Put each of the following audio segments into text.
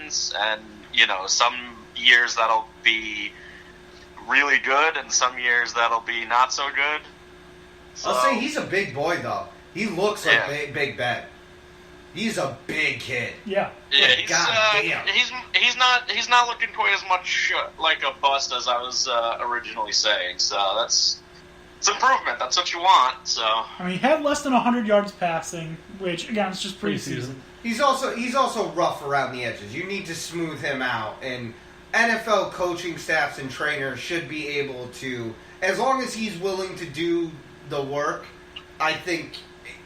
wins, and some years that'll be really good, and some years that'll be not so good. So, I'll say he's a big boy though. He looks like Big Ben. He's a big kid. Yeah. Yeah, he's not looking quite as much like a bust as I was originally saying. So it's improvement. That's what you want. So I mean, he had less than 100 yards passing, which again, it's just preseason. He's also rough around the edges. You need to smooth him out, and NFL coaching staffs and trainers should be able to, as long as he's willing to do the work, I think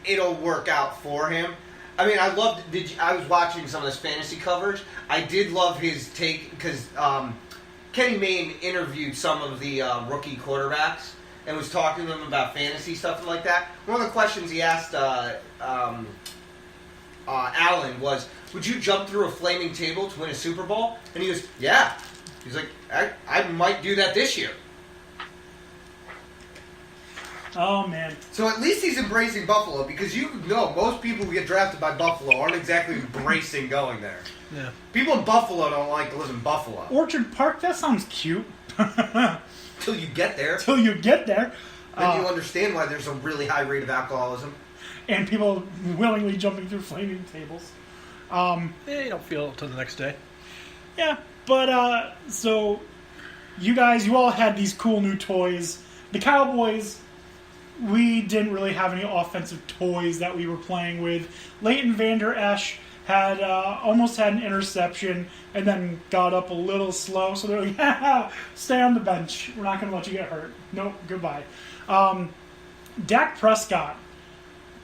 it'll work out for him. I mean, I was watching some of this fantasy coverage. I did love his take because Kenny Mayne interviewed some of the rookie quarterbacks and was talking to them about fantasy stuff and like that. One of the questions he asked Allen was, "Would you jump through a flaming table to win a Super Bowl?" And he goes, "Yeah." He's like, I might do that this year. Oh, man. So at least he's embracing Buffalo, because most people who get drafted by Buffalo aren't exactly embracing going there. Yeah. People in Buffalo don't like to live in Buffalo. Orchard Park, that sounds cute. Till you get there. Till you get there. Then you understand why there's a really high rate of alcoholism. And people willingly jumping through flaming tables. You don't feel it until the next day. Yeah, but, so, you all had these cool new toys. The Cowboys, we didn't really have any offensive toys that we were playing with. Leighton Vander Esch had almost had an interception and then got up a little slow. So they're like, stay on the bench. We're not going to let you get hurt. Nope, goodbye. Dak Prescott,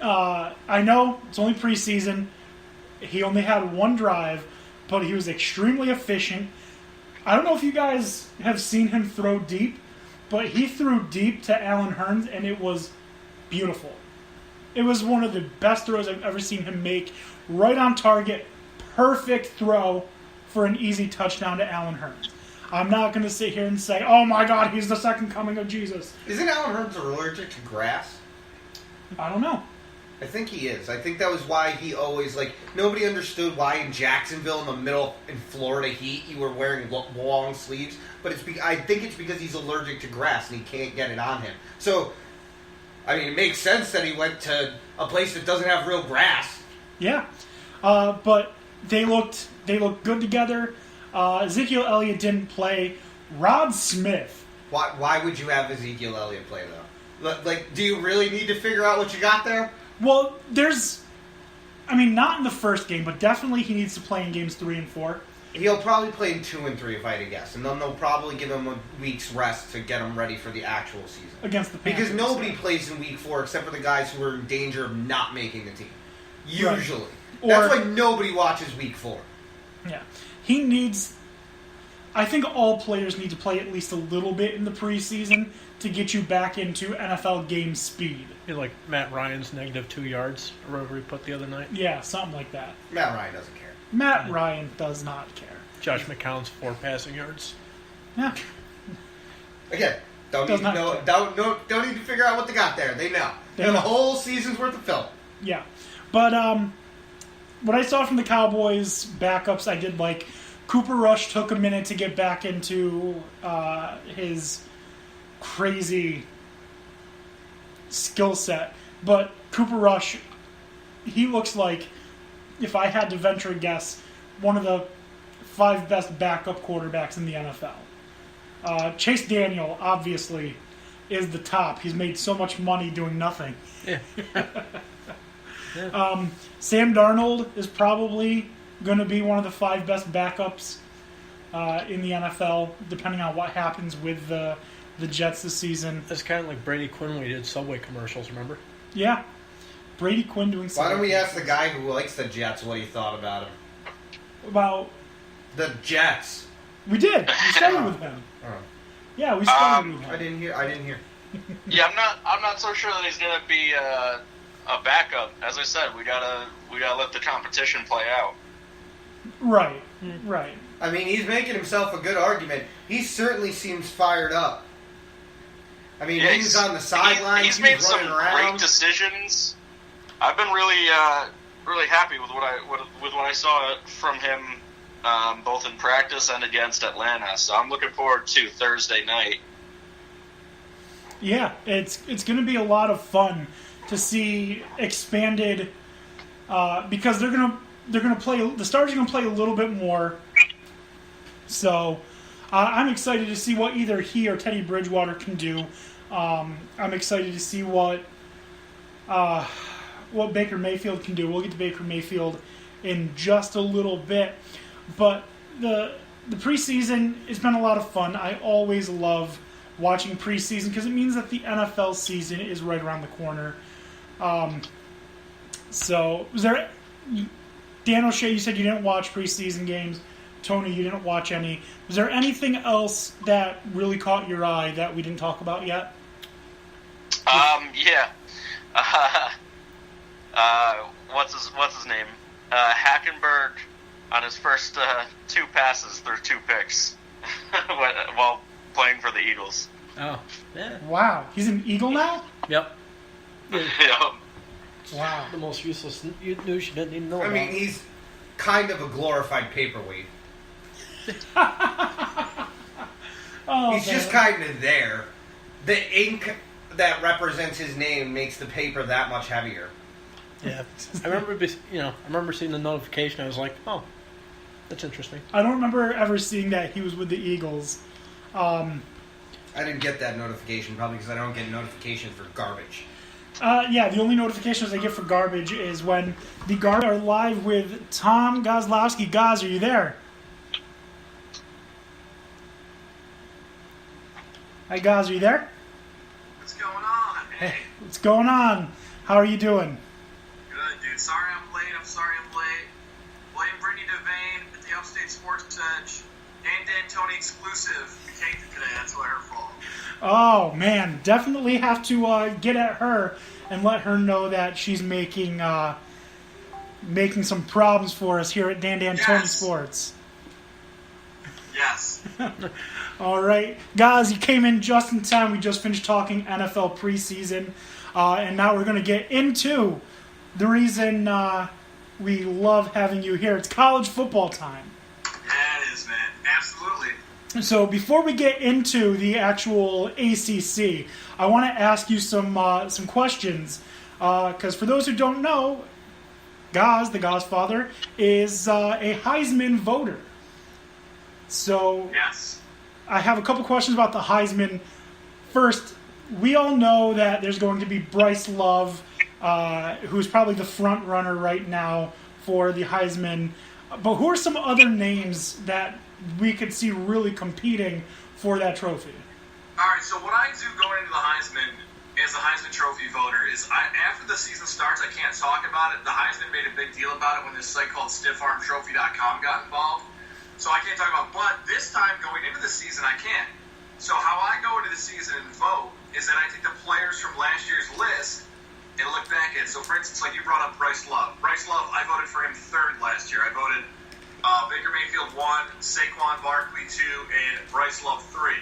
I know it's only preseason. He only had one drive, but he was extremely efficient. I don't know if you guys have seen him throw deep, but he threw deep to Allen Hurns, and it was beautiful. It was one of the best throws I've ever seen him make. Right on target, perfect throw for an easy touchdown to Allen Hurns. I'm not going to sit here and say, oh my God, he's the second coming of Jesus. Isn't Allen Hurns allergic to grass? I don't know. I think he is. I think that was why he always, nobody understood why in Jacksonville in the middle in Florida heat you were wearing long sleeves. But I think it's because he's allergic to grass and he can't get it on him. So, I mean, it makes sense that he went to a place that doesn't have real grass. Yeah. But they looked good together. Ezekiel Elliott didn't play. Rod Smith. Why would you have Ezekiel Elliott play, though? Do you really need to figure out what you got there? Well, not in the first game, but definitely he needs to play in games 3 and 4. He'll probably play in 2 and 3 if I had to guess, and then they'll probably give him a week's rest to get him ready for the actual season. Against the Panthers. Because nobody plays in week 4 except for the guys who are in danger of not making the team. Usually. Right. That's why nobody watches week 4. Yeah. I think all players need to play at least a little bit in the preseason to get you back into NFL game speed. Like Matt Ryan's -2 yards, or whatever he put the other night. Yeah, something like that. Matt Ryan doesn't care. Matt Ryan does not care. Josh McCown's 4 passing yards. Yeah. Again, don't need to figure out what they got there. They know. They know the whole season's worth of film. Yeah. But what I saw from the Cowboys backups, I did like. Cooper Rush took a minute to get back into his crazy skill set. But Cooper Rush, he looks like, if I had to venture a guess, one of the 5 best backup quarterbacks in the NFL. Chase Daniel, obviously, is the top. He's made so much money doing nothing. Yeah. Sam Darnold is probably going to be one of the 5 best backups in the NFL, depending on what happens with the Jets this season. It's kind of like Brady Quinn when he did Subway commercials, remember? Yeah. Brady Quinn doing Subway. Why don't we ask the guy who likes the Jets what he thought about him? About? The Jets. We did. We started with him. Oh. Yeah, we started with him. I didn't hear. Yeah, I'm not so sure that he's going to be a backup. As I said, we gotta let the competition play out. Right. I mean, he's making himself a good argument. He certainly seems fired up. I mean, he was on the sideline. He's made some around. great decisions. I've been really happy with what I saw from him both in practice and against Atlanta. So I'm looking forward to Thursday night. Yeah, it's going to be a lot of fun to see expanded because they're going to play. The starters are going to play a little bit more. So I'm excited to see what either he or Teddy Bridgewater can do. I'm excited to see what Baker Mayfield can do. We'll get to Baker Mayfield in just a little bit, but the preseason has been a lot of fun. I always love watching preseason because it means that the NFL season is right around the corner. So, was there, Dan O'Shea, you said you didn't watch preseason games. Tony, you didn't watch any. Was there anything else that really caught your eye that we didn't talk about yet? Yeah. What's his name? Hackenberg on his first 2 passes threw 2 picks while playing for the Eagles. Oh, yeah. Wow, he's an Eagle now? Yep. Yeah. Wow. The most useless news you didn't even know about. I mean, he's kind of a glorified paperweight. He's just kind of there. The ink that represents his name makes the paper that much heavier. Yeah, I remember seeing the notification. I was like, oh, that's interesting. I don't remember ever seeing that he was with the Eagles. I didn't get that notification, probably because I don't get notifications for garbage. Yeah, the only notifications I get for garbage is when the Garbage are live with Tom Gozlowski. Goz, are you there? Hi, Goz, are you there? What's going on? Hey. What's going on? How are you doing? Good, dude. Sorry I'm late. Blame Brittany Devane at the Upstate Sports Edge. Dan Tony exclusive. We came today. That's why her fault. Oh, man. Definitely have to get at her and let her know that she's making some problems for us here at Dan Tony Sports. Yes. All right. Guys, you came in just in time. We just finished talking NFL preseason. And now we're going to get into the reason we love having you here. It's college football time. Yeah, it is, man. Absolutely. So before we get into the actual ACC, I want to ask you some questions. Because for those who don't know, Goz, the Gozfather, is a Heisman voter. So yes. I have a couple questions about the Heisman. First, we all know that there's going to be Bryce Love, who's probably the front runner right now for the Heisman. But who are some other names that we could see really competing for that trophy? All right, so what I do going into the Heisman as a Heisman Trophy voter is after the season starts, I can't talk about it. The Heisman made a big deal about it when this site called StiffarmTrophy.com got involved. So I can't talk about it. But this time, going into the season, I can. So how I go into the season and vote is that I take the players from last year's list and look back at it. So, for instance, like you brought up Bryce Love. Bryce Love, I voted for him 3rd last year. I voted Baker Mayfield 1, Saquon Barkley 2, and Bryce Love 3.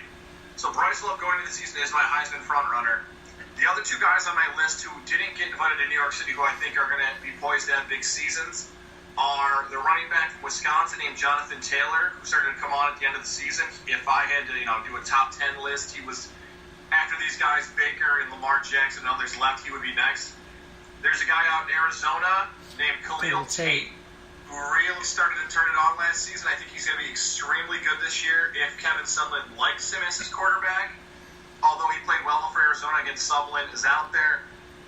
So Bryce Love going into the season is my Heisman frontrunner. The other 2 guys on my list who didn't get invited to New York City, who I think are going to be poised to have big seasons, are the running back from Wisconsin named Jonathan Taylor, who started to come on at the end of the season. If I had to, do a top 10 list, he was, after these guys, Baker and Lamar Jackson and others left, he would be next. There's a guy out in Arizona named Khalil Tate, who really started to turn it on last season. I think he's going to be extremely good this year if Kevin Sumlin likes him as his quarterback. Although he played well for Arizona against Sumlin, is out there.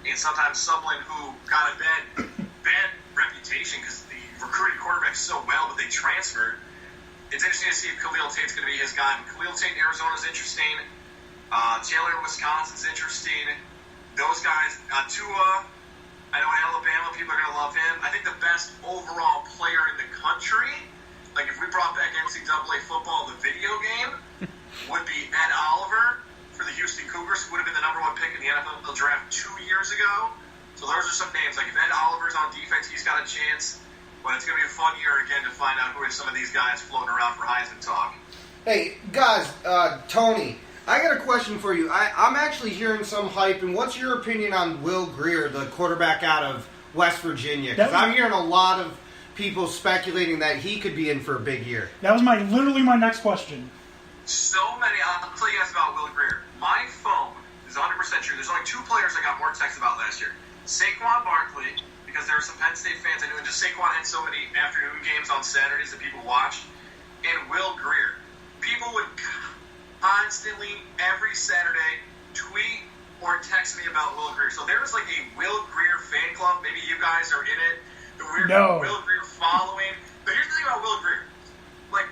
And sometimes Sumlin, who got a bad reputation because the recruiting quarterbacks so well, but they transferred. It's interesting to see if Khalil Tate's going to be his guy. But Khalil Tate in Arizona is interesting. Taylor in Wisconsin's interesting. Those guys, Tua, I know in Alabama people are going to love him. I think the best overall player in the country, like if we brought back NCAA football, the video game, would be Ed Oliver for the Houston Cougars, who would have been the number 1 pick in the NFL draft 2 years ago. So those are some names. Like if Ed Oliver's on defense, he's got a chance. But it's going to be a fun year again to find out who are some of these guys floating around for Heisman talk. Hey, guys, Tony, I got a question for you. I'm actually hearing some hype, and what's your opinion on Will Grier, the quarterback out of West Virginia? Because I'm hearing a lot of people speculating that he could be in for a big year. That was literally my next question. So many. I'll tell you guys about Will Greer. My phone is 100% true. There's only 2 players I got more texts about last year. Saquon Barkley, because there were some Penn State fans I knew, and just Saquon had so many afternoon games on Saturdays that people watched, and Will Greer. People would constantly, every Saturday, tweet or text me about Will Greer. So there was like a Will Greer fan club. Maybe you guys are in it. The weird Will Greer following. But here's the thing about Will Greer. Like,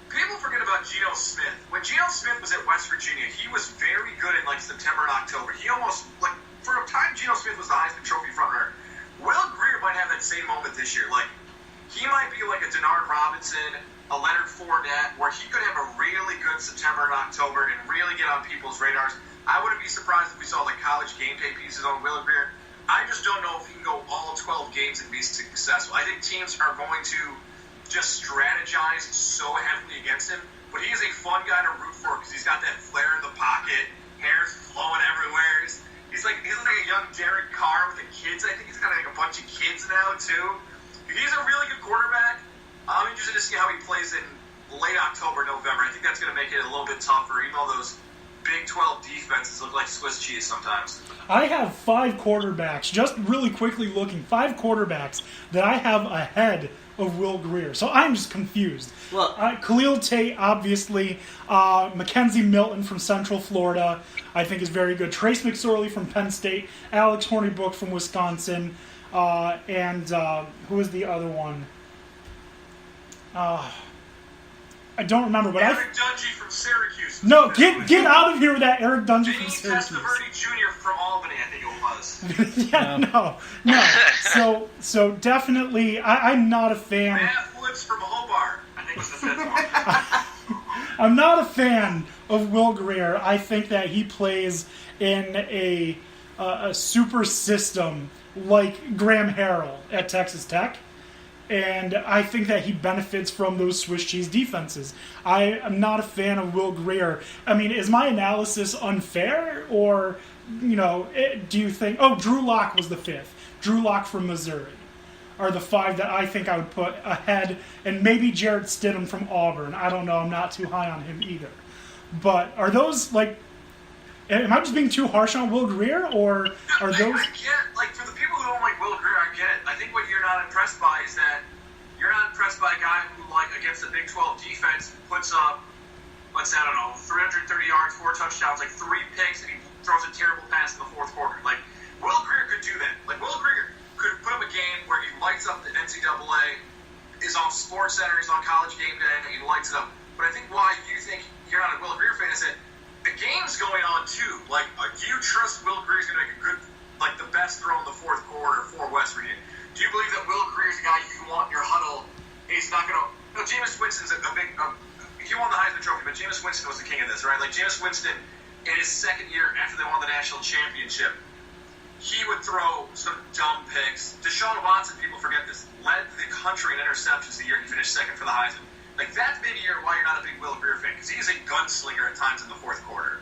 people forget about Geno Smith. When Geno Smith was at West Virginia, he was very good in like September and October. He almost, like, for a time, Geno Smith was the Heisman Trophy frontrunner. Will Greer might have that same moment this year. Like, he might be like a Denard Robinson, a Leonard Fournette, where he could have a really good September and October and really get on people's radars. I wouldn't be surprised if we saw like college game day pieces on Will Greer. I just don't know if he can go all 12 games and be successful. I think teams are going to just strategize so heavily against him. But he is a fun guy to root for because he's got that flair in the pocket, hair's flowing everywhere. He's like a young Derek Carr with the kids. I think he's got like a bunch of kids now too. He's a really good quarterback. I'm interested to see how he plays in late October, November. I think that's going to make it a little bit tougher, even though those Big 12 defenses look like Swiss cheese sometimes. I have 5 quarterbacks, just really quickly looking, 5 quarterbacks that I have ahead of Will Greer. So I'm just confused. Well, Khalil Tate, obviously. Mackenzie Milton from Central Florida, I think is very good. Trace McSorley from Penn State. Alex Hornibrook from Wisconsin. And who is the other one? I don't remember, but Eric Dungy from Syracuse. No, get out of here with that Eric Dungy from Syracuse. Testaverde Jr. from Albany, I think it was. No. So definitely, I'm not a fan. Matt Woods from Hobart, I think was the 5th one. I'm not a fan of Will Greer. I think that he plays in a super system like Graham Harrell at Texas Tech. And I think that he benefits from those Swiss cheese defenses. I am not a fan of Will Greer. I mean, is my analysis unfair? Or, do you think... Oh, Drew Lock was the 5th. Drew Lock from Missouri are the 5 that I think I would put ahead. And maybe Jarrett Stidham from Auburn. I don't know. I'm not too high on him either. But are those, like... Am I just being too harsh on Will Greer? Or are those... I get, like, for the people who don't like Will Greer, I get it. I think what you're not impressed by is that you're not impressed by a guy who, like, against the Big 12 defense, puts up, 330 yards, 4 touchdowns, like 3 picks, and he throws a terrible pass in the 4th quarter. Like, Will Greer could do that. Like, Will Greer could put up a game where he lights up the NCAA, is on SportsCenter, he's on College Game Day, and he lights it up. But I think why you think you're not a Will Greer fan is that the game's going on too. Like, do you trust Will Greer's going to make a good, like, the best throw in the 4th quarter for West Virginia? Do you believe that Will Greer's a guy you want in your huddle? And he's not going to. No, Jameis Winston's a big. He won the Heisman Trophy, but Jameis Winston was the king of this, right? Like, Jameis Winston, in his 2nd year after they won the national championship, he would throw some dumb picks. Deshaun Watson, people forget this, led the country in interceptions the year he finished 2nd for the Heisman. Like, that's maybe why you're not a big Will Greer fan, because he's a gunslinger at times in the 4th quarter.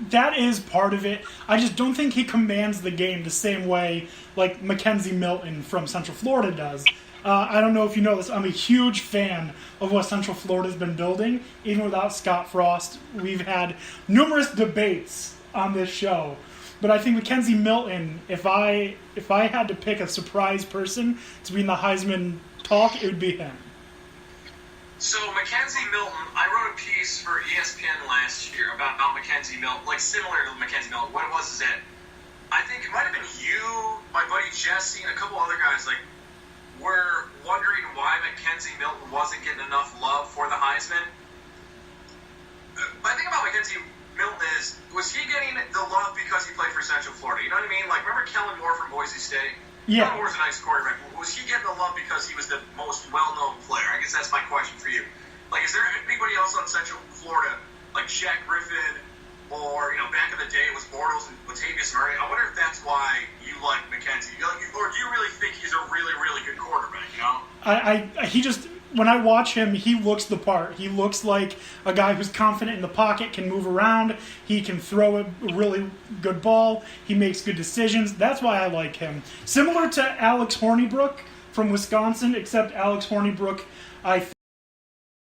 That is part of it. I just don't think he commands the game the same way like Mackenzie Milton from Central Florida does. I don't know if you know this. I'm a huge fan of what Central Florida's been building. Even without Scott Frost, we've had numerous debates on this show. But I think Mackenzie Milton, if I had to pick a surprise person to be in the Heisman talk, it would be him. So, Mackenzie Milton, I wrote a piece for ESPN last year about Mackenzie Milton, like similar to Mackenzie Milton. What it was is that I think it might have been you, my buddy Jesse, and a couple other guys, like, were wondering why Mackenzie Milton wasn't getting enough love for the Heisman. My thing about Mackenzie Milton is, was he getting the love because he played for Central Florida? You know what I mean? Like, remember Kellen Moore from Boise State? Yeah. Kellen Moore's a nice quarterback. Was he getting the love because he was the most well-known player? I guess that's my question for you. Like, is there anybody else on Central Florida, like Shaq Griffin, or, back in the day it was Bortles and Latavius Murray? I wonder if that's why you like Mackenzie. Or do you really think he's a really, really good quarterback, He just, when I watch him, he looks the part. He looks like a guy who's confident in the pocket, can move around, he can throw a really good ball, he makes good decisions. That's why I like him. Similar to Alex Hornibrook from Wisconsin, except Alex Hornibrook. I